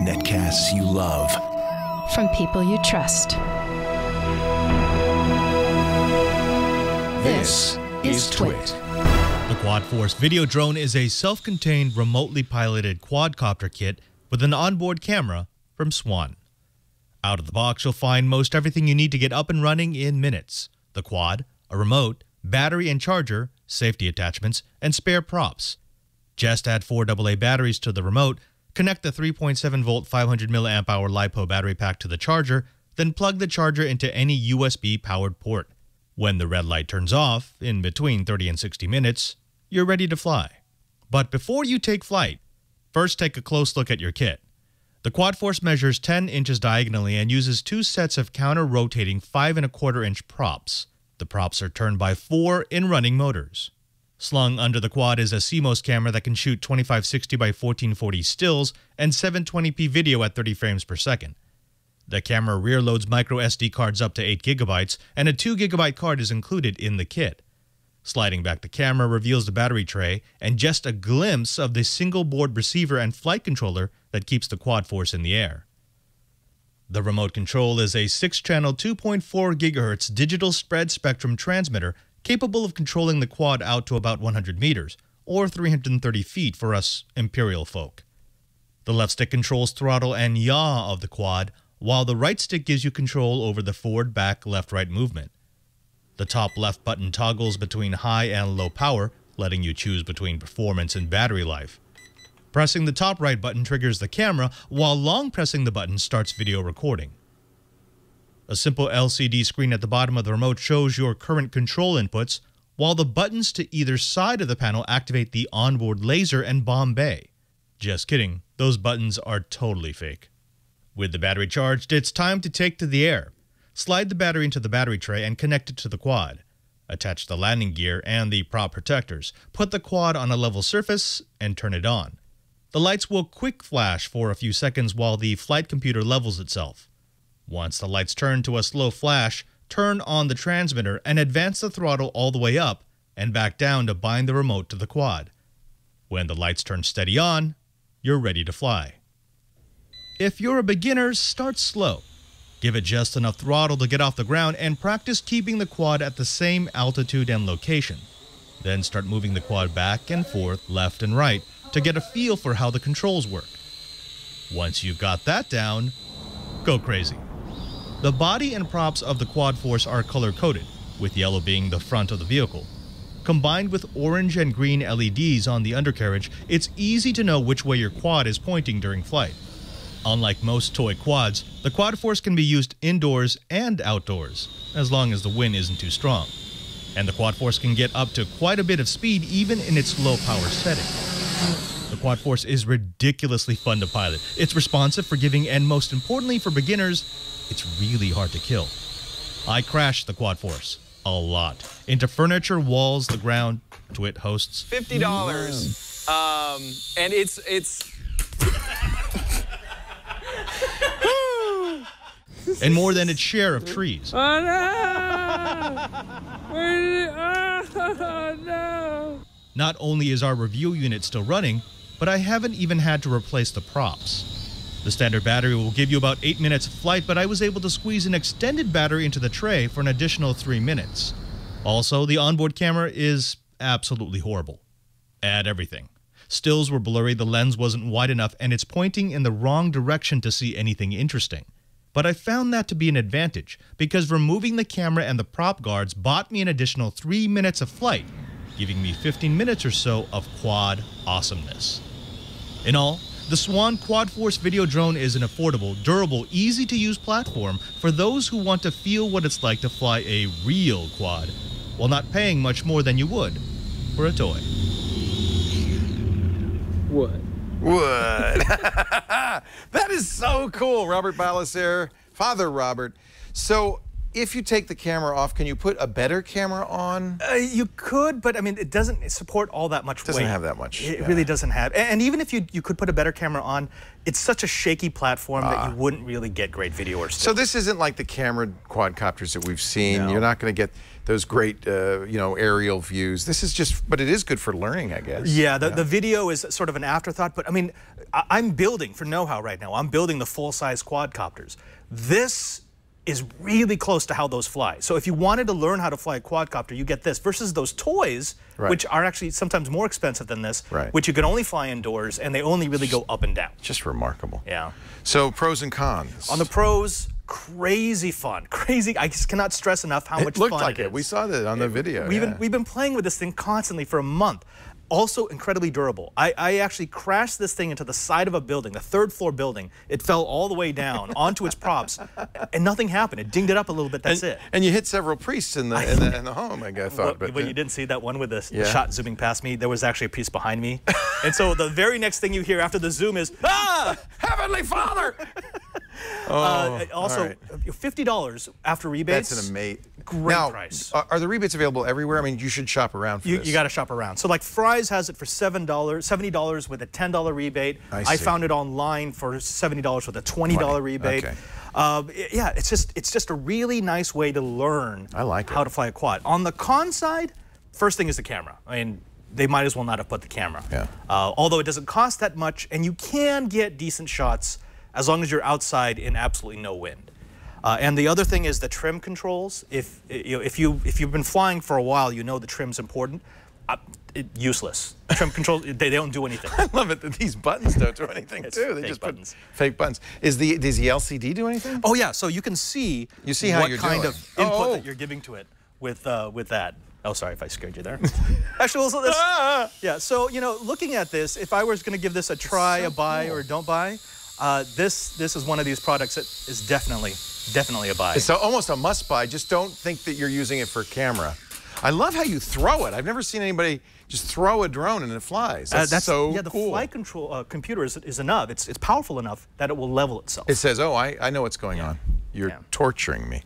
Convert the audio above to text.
Netcasts you love. From people you trust. This is Twit. The QuadForce video drone is a self-contained, remotely piloted quadcopter kit with an onboard camera from SWANN. Out of the box, you'll find most everything you need to get up and running in minutes. The quad, a remote, battery and charger, safety attachments, and spare props. Just add 4 AA batteries to the remote, connect the 3.7-volt 500 mAh LiPo battery pack to the charger, then plug the charger into any USB-powered port. When the red light turns off, in between 30 and 60 minutes, you're ready to fly. But before you take flight, first take a close look at your kit. The QuadForce measures 10 inches diagonally and uses 2 sets of counter-rotating 5¼ props. The props are turned by 4 in-running motors. Slung under the quad is a CMOS camera that can shoot 2560 by 1440 stills and 720p video at 30 frames per second. The camera rear loads micro SD cards up to 8 GB, and a 2 GB card is included in the kit. Sliding back the camera reveals the battery tray and just a glimpse of the single board receiver and flight controller that keeps the QuadForce in the air. The remote control is a 6-channel 2.4 GHz digital spread spectrum transmitter capable of controlling the quad out to about 100 meters, or 330 feet for us imperial folk. The left stick controls throttle and yaw of the quad, while the right stick gives you control over the forward, back, left-right movement. The top left button toggles between high and low power, letting you choose between performance and battery life. Pressing the top right button triggers the camera, while long pressing the button starts video recording. A simple LCD screen at the bottom of the remote shows your current control inputs, while the buttons to either side of the panel activate the onboard laser and bomb bay. Just kidding, those buttons are totally fake. With the battery charged, it's time to take to the air. Slide the battery into the battery tray and connect it to the quad. Attach the landing gear and the prop protectors. Put the quad on a level surface and turn it on. The lights will quick flash for a few seconds while the flight computer levels itself. Once the lights turn to a slow flash, turn on the transmitter and advance the throttle all the way up and back down to bind the remote to the quad. When the lights turn steady on, you're ready to fly. If you're a beginner, start slow. Give it just enough throttle to get off the ground and practice keeping the quad at the same altitude and location. Then start moving the quad back and forth, left and right, to get a feel for how the controls work. Once you've got that down, go crazy. The body and props of the QuadForce are color-coded, with yellow being the front of the vehicle. Combined with orange and green LEDs on the undercarriage, it's easy to know which way your quad is pointing during flight. Unlike most toy quads, the QuadForce can be used indoors and outdoors, as long as the wind isn't too strong. And the QuadForce can get up to quite a bit of speed even in its low power setting. The QuadForce is ridiculously fun to pilot. It's responsive, forgiving, and most importantly for beginners, it's really hard to kill. I crashed the QuadForce a lot. Into furniture, walls, the ground. Twit hosts. $50. And it's and more than its share of trees. Oh no! Not only is our review unit still running, but I haven't even had to replace the props. The standard battery will give you about 8 minutes of flight, but I was able to squeeze an extended battery into the tray for an additional 3 minutes. Also, the onboard camera is absolutely horrible. At everything. Stills were blurry, the lens wasn't wide enough, and it's pointing in the wrong direction to see anything interesting. But I found that to be an advantage, because removing the camera and the prop guards bought me an additional 3 minutes of flight, giving me 15 minutes or so of quad awesomeness. In all, the SWANN QuadForce video drone is an affordable, durable, easy-to-use platform for those who want to feel what it's like to fly a real quad, while not paying much more than you would for a toy. Wood. That is so cool, Robert Ballecer, Father Robert. So if you take the camera off, can you put a better camera on? You could, but I mean, it doesn't support all that much weight. Doesn't have that much. It really doesn't have. And even if you could put a better camera on, it's such a shaky platform that you wouldn't really get great video or still. So this isn't like the camera quadcopters that we've seen. No. You're not going to get those great, you know, aerial views. This is just, but it is good for learning, I guess. Yeah, the video is sort of an afterthought, but I mean, I'm building for know-how right now. I'm building the full-size quadcopters. This is really close to how those fly. So if you wanted to learn how to fly a quadcopter, you get this versus those toys, which are actually sometimes more expensive than this, which you can only fly indoors, and they only really go up and down. Just remarkable. Yeah. So pros and cons. On the pros, crazy fun. Crazy. I just cannot stress enough how much fun it is. It looked like it. We saw that on the video. We've been playing with this thing constantly for a month. Also incredibly durable. I actually crashed this thing into the side of a building, the third-floor building. It fell all the way down onto its props, and nothing happened. It dinged it up a little bit. That's it. And you hit several priests in the home. I thought. But you didn't see that one with the shot zooming past me. There was actually a priest behind me, and so the very next thing you hear after the zoom is Heavenly Father. Also, $50 after rebates. That's an amazing. Great price. Are the rebates available everywhere? I mean, you should shop around for this. You got to shop around. So like Fry's has it for $70 with a $10 rebate. I found it online for $70 with a $20 rebate. Okay. Yeah, it's just a really nice way to learn how to fly a quad. On the con side, first thing is the camera. I mean, they might as well not have put the camera. Yeah. Although it doesn't cost that much, and you can get decent shots as long as you're outside in absolutely no wind. And the other thing is the trim controls. If you've been flying for a while, you know the trim's important. Useless. Trim controls, they don't do anything. I love it that these buttons don't do anything too. They just put fake buttons. Does the LCD do anything? Oh yeah. So you can see. You see how what you're kind doing. of input that you're giving to it with that. Oh, sorry if I scared you there. Actually, also this. Yeah. So looking at this, if I was going to give this a try, a buy, or don't buy. This is one of these products that is definitely a buy. It's almost a must buy. Just don't think that you're using it for camera. I love how you throw it. I've never seen anybody just throw a drone and it flies. That's so cool. Yeah, the flight control computer is enough. It's powerful enough that it will level itself. It says, "Oh, I know what's going on. You're torturing me."